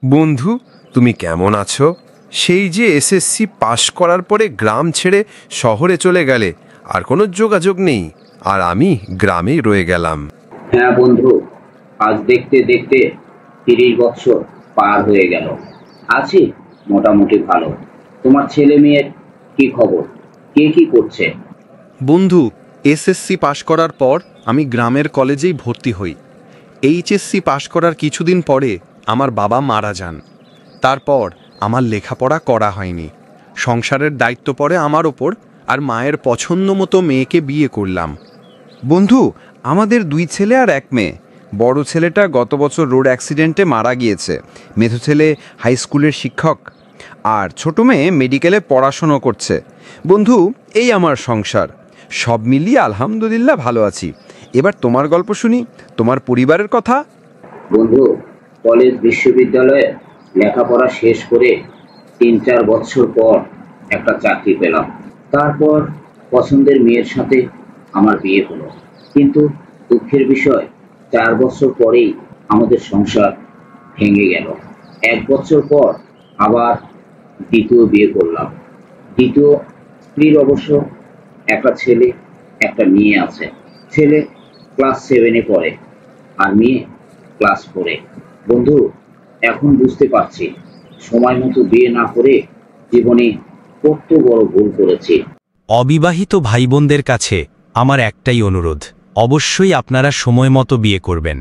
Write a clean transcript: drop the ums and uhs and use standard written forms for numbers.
বন্ধু, তুমি কেমন আছো? সেই যে এসএসসি পাশ করার পরে গ্রাম ছেড়ে শহরে চলে গেলে, আর কোনো যোগাযোগ নেই, আর আমি গ্রামেই রয়ে গেলাম। হ্যাঁ বন্ধু, আজ দেখতে দেখতে 30 বছর পার হয়ে গেল। আছি মোটামুটি ভালো। তোমার ছেলে মেয়ের কি খবর? কে কি করছে? বন্ধু, এসএসসি পাশ করার পর আমি গ্রামের কলেজেই ভর্তি হই। এইচএসসি পাশ করার কিছুদিন পরে আমার বাবা মারা যান। তারপর আমার লেখাপড়া করা হয়নি। সংসারের দায়িত্ব পড়ে আমার ওপর, আর মায়ের পছন্দ মতো মেয়েকে বিয়ে করলাম। বন্ধু, আমাদের 2 ছেলে আর 1 মেয়ে। বড় ছেলেটা গত বছর রোড অ্যাক্সিডেন্টে মারা গিয়েছে। মেথু ছেলে হাই স্কুলের শিক্ষক, আর ছোট মেয়ে মেডিকেলে পড়াশুনো করছে। বন্ধু, এই আমার সংসার। সব মিলিয়ে আলহামদুলিল্লাহ ভালো আছি। এবার তোমার গল্প শুনি, তোমার পরিবারের কথা। বন্ধু, কলেজ বিশ্ববিদ্যালয়ে লেখাপড়া শেষ করে 3-4 বছর পর একটা চাকরি পেলাম। তারপর পছন্দের মেয়ের সাথে আমার বিয়ে হলো। কিন্তু দুঃখের বিষয়, 4 বছর পরেই আমাদের সংসার ভেঙে গেল। 1 বছর পর আবার দ্বিতীয় বিয়ে করলাম। দ্বিতীয় স্ত্রীর অবশ্য একটা ছেলে একটা মেয়ে আছে। ছেলে ক্লাস 7-এ পড়ে, আর মেয়ে ক্লাস 4-এ। বন্ধু, এখন বুঝতে পারছি সময় মতো বিয়ে না করে জীবনে কত বড় ভুল করেছি। অবিবাহিত ভাই বোনদের কাছে আমার একটাই অনুরোধ, অবশ্যই আপনারা সময় মতো বিয়ে করবেন।